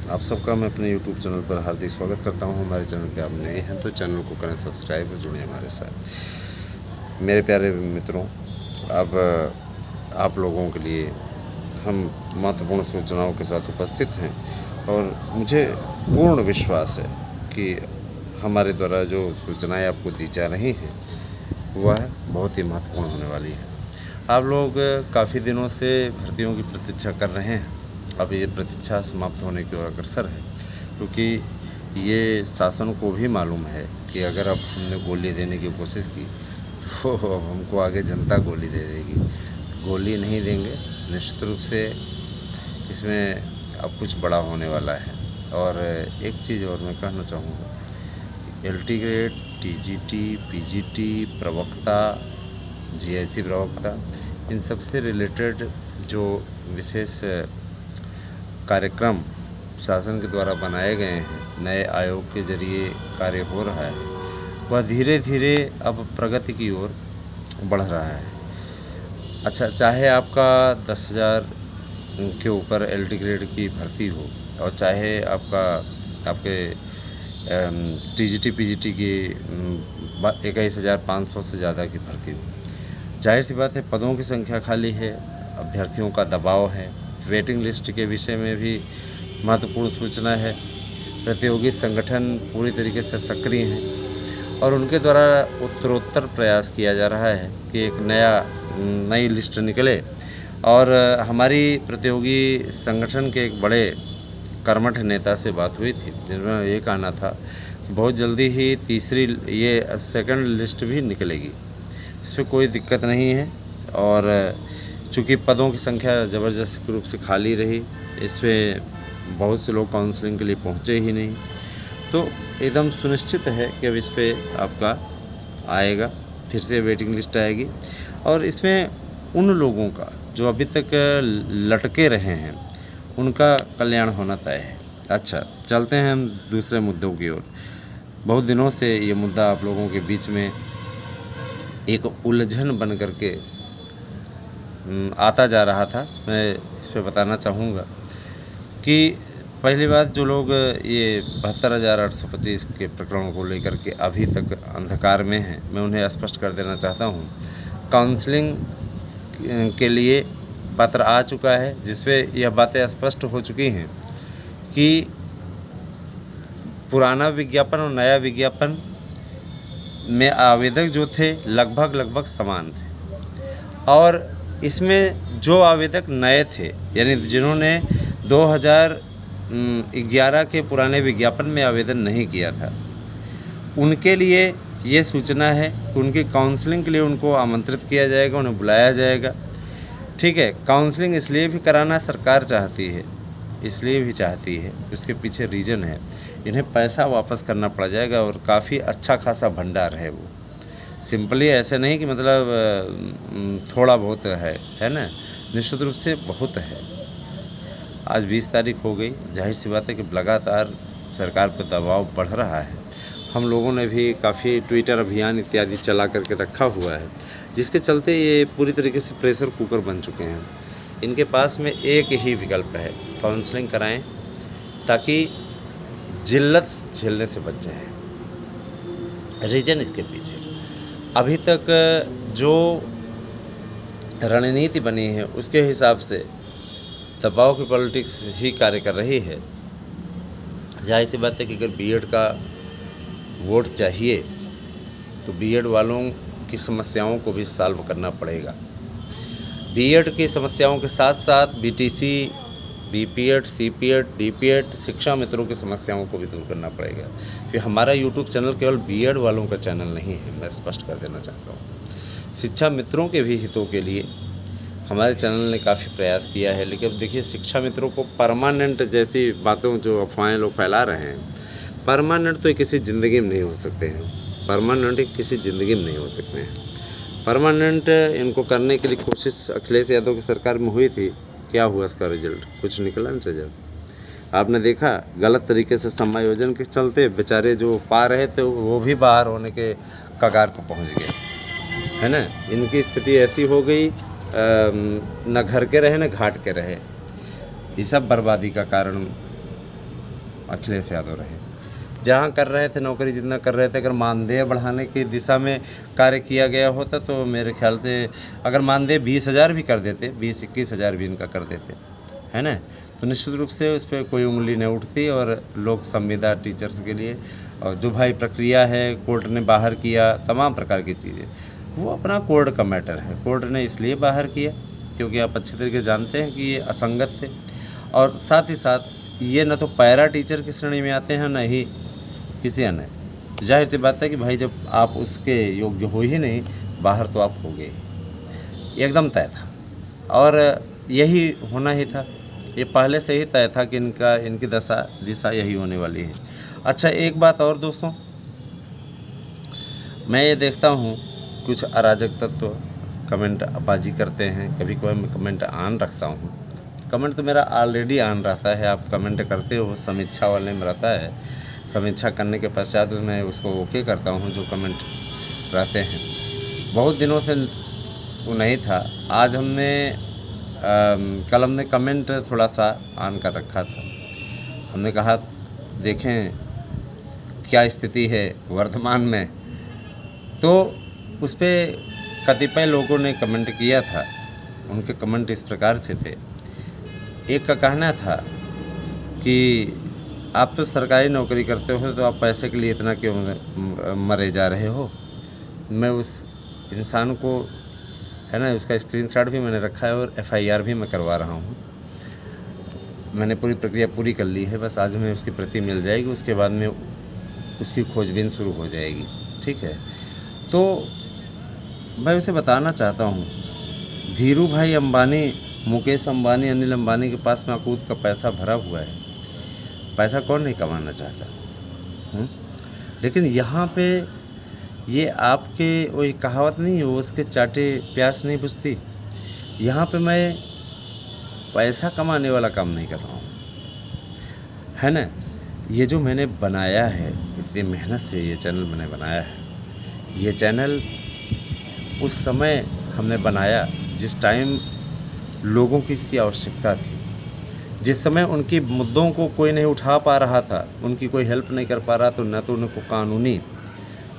आप सबका मैं अपने YouTube चैनल पर हार्दिक स्वागत करता हूं। हमारे चैनल पे आप नए हैं तो चैनल को करें सब्सक्राइब और जुड़ें हमारे साथ। मेरे प्यारे मित्रों, अब आप लोगों के लिए हम महत्वपूर्ण सूचनाओं के साथ उपस्थित हैं और मुझे पूर्ण विश्वास है कि हमारे द्वारा जो सूचनाएं आपको दी जा रही हैं वह बहुत ही महत्वपूर्ण होने वाली है। आप लोग काफ़ी दिनों से भर्तियों की प्रतीक्षा कर रहे हैं। अब ये प्रतीक्षा समाप्त होने की ओर अग्रसर है, क्योंकि ये शासन को भी मालूम है कि अगर अब हमने गोली देने की कोशिश की तो अब हमको आगे जनता गोली दे देगी। गोली नहीं देंगे, निश्चित रूप से इसमें अब कुछ बड़ा होने वाला है। और एक चीज़ और मैं कहना चाहूँगा, LT ग्रेड, TGT, PGT, प्रवक्ता, GIC प्रवक्ता, इन सब से रिलेटेड जो विशेष कार्यक्रम शासन के द्वारा बनाए गए हैं, नए आयोग के जरिए कार्य हो रहा है, वह धीरे धीरे अब प्रगति की ओर बढ़ रहा है। अच्छा, चाहे आपका 10,000 के ऊपर LT ग्रेड की भर्ती हो और चाहे आपके TGT PGT की 21,500 से ज़्यादा की भर्ती हो, जाहिर सी बात है पदों की संख्या खाली है, अभ्यर्थियों का दबाव है। वेटिंग लिस्ट के विषय में भी महत्वपूर्ण सूचना है। प्रतियोगी संगठन पूरी तरीके से सक्रिय हैं और उनके द्वारा उत्तरोत्तर प्रयास किया जा रहा है कि एक नई लिस्ट निकले। और हमारी प्रतियोगी संगठन के एक बड़े कर्मठ नेता से बात हुई थी, जिनमें ये कहना था कि बहुत जल्दी ही सेकंड लिस्ट भी निकलेगी, इस पर कोई दिक्कत नहीं है। और चूँकि पदों की संख्या ज़बरदस्त रूप से खाली रही, इस पर बहुत से लोग काउंसलिंग के लिए पहुँचे ही नहीं, तो एकदम सुनिश्चित है कि अब इस पर आपका आएगा, फिर से वेटिंग लिस्ट आएगी। और इसमें उन लोगों का जो अभी तक लटके रहे हैं उनका कल्याण होना तय है। अच्छा, चलते हैं हम दूसरे मुद्दों की ओर। बहुत दिनों से ये मुद्दा आप लोगों के बीच में एक उलझन बन करके आता जा रहा था। मैं इस पे बताना चाहूँगा कि पहली बात, जो लोग ये 72,825 के प्रकरणों को लेकर के अभी तक अंधकार में हैं, मैं उन्हें स्पष्ट कर देना चाहता हूँ। काउंसलिंग के लिए पत्र आ चुका है, जिसमें यह बातें स्पष्ट हो चुकी हैं कि पुराना विज्ञापन और नया विज्ञापन में आवेदक जो थे लगभग समान थे। और इसमें जो आवेदक नए थे, यानी जिन्होंने 2011 के पुराने विज्ञापन में आवेदन नहीं किया था, उनके लिए ये सूचना है कि उनकी काउंसलिंग के लिए उनको आमंत्रित किया जाएगा, उन्हें बुलाया जाएगा। ठीक है, काउंसलिंग इसलिए भी कराना सरकार चाहती है, इसलिए भी चाहती है, उसके पीछे रीज़न है, इन्हें पैसा वापस करना पड़ जाएगा और काफ़ी अच्छा खासा भंडार है वो। सिंपली ऐसे नहीं कि मतलब थोड़ा बहुत है ना, निश्चित रूप से बहुत है। आज 20 तारीख हो गई, जाहिर सी बात है कि लगातार सरकार पर दबाव बढ़ रहा है। हम लोगों ने भी काफ़ी ट्विटर अभियान इत्यादि चला करके रखा हुआ है, जिसके चलते ये पूरी तरीके से प्रेशर कुकर बन चुके हैं। इनके पास में एक ही विकल्प है, काउंसलिंग कराएं ताकि जिल्लत झेलने से बच जाए। रीजन इसके पीछे अभी तक जो रणनीति बनी है उसके हिसाब से दबाव की पॉलिटिक्स ही कार्य कर रही है। जाहिर सी बात है कि अगर बीएड का वोट चाहिए तो बीएड वालों की समस्याओं को भी सॉल्व करना पड़ेगा। बीएड की समस्याओं के साथ साथ BTC, BPED, CPED, DPED शिक्षा मित्रों की समस्याओं को भी दूर करना पड़ेगा। फिर हमारा YouTube चैनल केवल बीएड वालों का चैनल नहीं है, मैं स्पष्ट कर देना चाहता हूँ। शिक्षा मित्रों के भी हितों के लिए हमारे चैनल ने काफ़ी प्रयास किया है। लेकिन देखिए, शिक्षा मित्रों को परमानेंट जैसी बातों जो अफवाहें लोग फैला रहे हैं, परमानेंट तो किसी ज़िंदगी में नहीं हो सकते हैं। परमानेंट किसी ज़िंदगी में नहीं हो सकते हैं। परमानेंट इनको करने के लिए कोशिश अखिलेश यादव की सरकार में हुई थी। क्या हुआ इसका रिजल्ट? कुछ निकला नहीं रिजल्ट। आपने देखा, गलत तरीके से समायोजन के चलते बेचारे जो पा रहे थे वो भी बाहर होने के कगार पर पहुंच गए, है ना। इनकी स्थिति ऐसी हो गई, न घर के रहे न घाट के रहे। ये सब बर्बादी का कारण अखिलेश यादव रहे। जहाँ कर रहे थे नौकरी, जितना कर रहे थे, अगर मानदेय बढ़ाने की दिशा में कार्य किया गया होता तो मेरे ख्याल से अगर मानदेय 20,000 भी कर देते, 20-21 हज़ार भी इनका कर देते, है ना, तो निश्चित रूप से उस पर कोई उंगली नहीं उठती। और लोक संविदा टीचर्स के लिए और जो भाई प्रक्रिया है, कोर्ट ने बाहर किया तमाम प्रकार की चीज़ें, वो अपना कोर्ट का मैटर है। कोर्ट ने इसलिए बाहर किया क्योंकि आप अच्छी तरीके से जानते हैं कि ये असंगत थे, और साथ ही साथ ये न तो पैरा टीचर की श्रेणी में आते हैं, न ही किसी अन्य। जाहिर सी बात है कि भाई जब आप उसके योग्य हो ही नहीं, बाहर तो आप हो गए, एकदम तय था और यही होना ही था। ये पहले से ही तय था कि इनकी दिशा यही होने वाली है। अच्छा, एक बात और दोस्तों, मैं ये देखता हूँ कुछ अराजक तत्व कमेंट अपाजी करते हैं। कभी कभी मैं कमेंट ऑन रखता हूँ, कमेंट तो मेरा ऑलरेडी ऑन रहता है, आप कमेंट करते हो, समीक्षा वाले में रहता है, समीक्षा करने के पश्चात मैं उसको ओके करता हूँ जो कमेंट रहते हैं। बहुत दिनों से वो नहीं था, आज कल हमने कमेंट थोड़ा सा ऑन कर रखा था। हमने कहा देखें क्या स्थिति है वर्तमान में, तो उस पर कतिपय लोगों ने कमेंट किया था। उनके कमेंट इस प्रकार से थे। एक का कहना था कि आप तो सरकारी नौकरी करते हो तो आप पैसे के लिए इतना क्यों मरे जा रहे हो। मैं उस इंसान को, है ना, उसका स्क्रीनशॉट भी मैंने रखा है और FIR भी मैं करवा रहा हूँ। मैंने पूरी प्रक्रिया पूरी कर ली है, बस आज में उसकी प्रति मिल जाएगी, उसके बाद में उसकी खोजबीन शुरू हो जाएगी, ठीक है। तो मैं उसे बताना चाहता हूँ, धीरू भाई अंबानी, मुकेश अंबानी, अनिल अंबानी के पास में अकूत का पैसा भरा हुआ है। पैसा कौन नहीं कमाना चाहता, लेकिन यहाँ पे ये आपके वही कहावत नहीं है, वो उसके चाटे प्यास नहीं बुझती। यहाँ पे मैं पैसा कमाने वाला काम नहीं कर रहा हूँ, है ना। ये जो मैंने बनाया है, इतनी मेहनत से ये चैनल मैंने बनाया है, ये चैनल उस समय हमने बनाया जिस टाइम लोगों की इसकी आवश्यकता थी, जिस समय उनकी मुद्दों को कोई नहीं उठा पा रहा था, उनकी कोई हेल्प नहीं कर पा रहा, तो न तो उनको कानूनी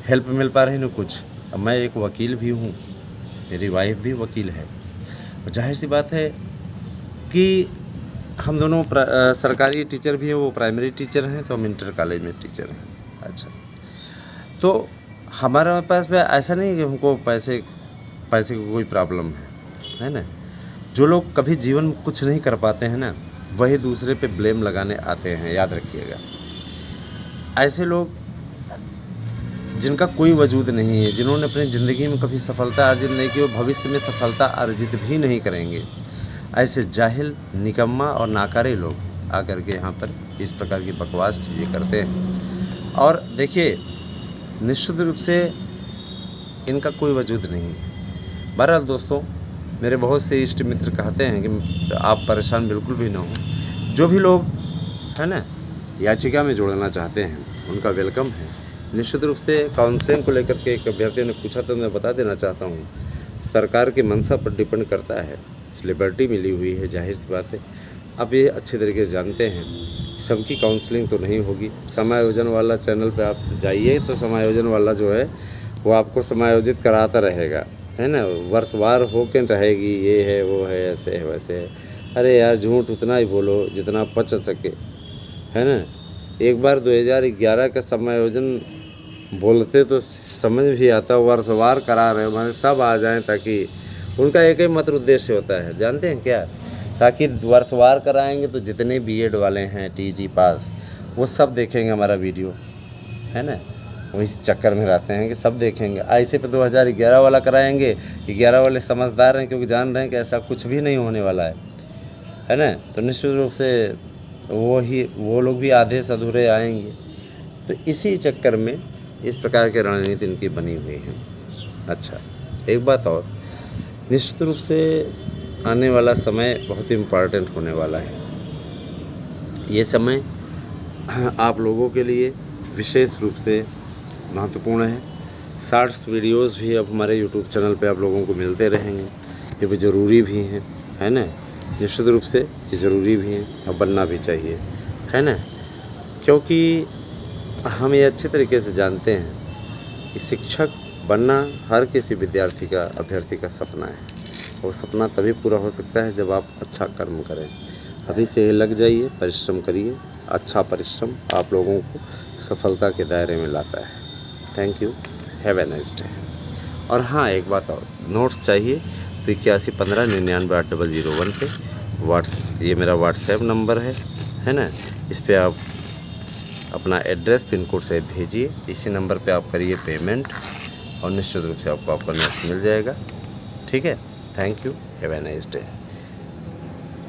हेल्प मिल पा रही, न कुछ। अब मैं एक वकील भी हूँ, मेरी वाइफ भी वकील है, जाहिर सी बात है कि हम दोनों सरकारी टीचर भी हैं, वो प्राइमरी टीचर हैं, तो हम इंटर कॉलेज में टीचर हैं। अच्छा, तो हमारे पास में ऐसा नहीं है कि हमको पैसे की कोई प्रॉब्लम है ना। जो लोग कभी जीवन में कुछ नहीं कर पाते हैं ना, वही दूसरे पे ब्लेम लगाने आते हैं, याद रखिएगा। ऐसे लोग जिनका कोई वजूद नहीं है, जिन्होंने अपनी ज़िंदगी में कभी सफलता अर्जित नहीं की और भविष्य में सफलता अर्जित भी नहीं करेंगे, ऐसे जाहिल, निकम्मा और नाकारे लोग आकर के यहाँ पर इस प्रकार की बकवास चीज़ें करते हैं। और देखिए, निश्चित रूप से इनका कोई वजूद नहीं है। बहरहाल दोस्तों, मेरे बहुत से इष्ट मित्र कहते हैं कि आप परेशान बिल्कुल भी ना हो। जो भी लोग, है ना, याचिका में जोड़ना चाहते हैं, उनका वेलकम है। निश्चित रूप से काउंसलिंग को लेकर के एक अभ्यर्थी ने पूछा, तो मैं बता देना चाहता हूँ, सरकार की मंशा पर डिपेंड करता है। लिबर्टी मिली हुई है, जाहिर सी बात है। अब ये अच्छे तरीके से जानते हैं, सबकी काउंसलिंग तो नहीं होगी। समायोजन वाला चैनल पे आप जाइए तो समायोजन वाला जो है वो आपको समायोजित कराता रहेगा, है ना, वर्षवार होकर रहेगी, ये है, वो है, ऐसे है, वैसे है। अरे यार, झूठ उतना ही बोलो जितना पच सके, है ना। एक बार 2011 का समायोजन बोलते तो समझ भी आता, वर्षवार करा रहे माने सब आ जाएं, ताकि उनका एक ही मात्र उद्देश्य होता है, जानते हैं क्या, ताकि वर्षवार कराएंगे तो जितने BEd वाले हैं TG पास, वो सब देखेंगे हमारा वीडियो, है ना। वो इस चक्कर में रहते हैं कि सब देखेंगे। ऐसे पे 2011 वाला कराएंगे, 11 वाले समझदार हैं क्योंकि जान रहे हैं कि ऐसा कुछ भी नहीं होने वाला है ना। तो निश्चित रूप से वो लोग भी आधे से अधूरे आएंगे। तो इसी चक्कर में इस प्रकार की रणनीति इनकी बनी हुई है। अच्छा, एक बात और, निश्चित रूप से आने वाला समय बहुत इम्पॉर्टेंट होने वाला है। ये समय आप लोगों के लिए विशेष रूप से महत्वपूर्ण है। शॉर्ट्स वीडियोस भी अब हमारे YouTube चैनल पे आप लोगों को मिलते रहेंगे, ये भी ज़रूरी भी हैं, है ना। निश्चित रूप से ये ज़रूरी भी हैं और बनना भी चाहिए, है ना। क्योंकि हम ये अच्छे तरीके से जानते हैं कि शिक्षक बनना हर किसी विद्यार्थी का, अभ्यर्थी का सपना है। वो सपना तभी पूरा हो सकता है जब आप अच्छा कर्म करें। अभी से लग जाइए, परिश्रम करिए। अच्छा परिश्रम आप लोगों को सफलता के दायरे में लाता है। Thank you, have a nice day. और हाँ, एक बात और, नोट्स चाहिए तो 8115998001 पे ये मेरा व्हाट्सएप नंबर है ना। इस पे आप अपना एड्रेस, पिन कोड सहित भेजिए। इसी नंबर पे आप करिए पेमेंट और निश्चित रूप से आपको आपका नोट्स मिल जाएगा। ठीक है, thank you, have a nice day.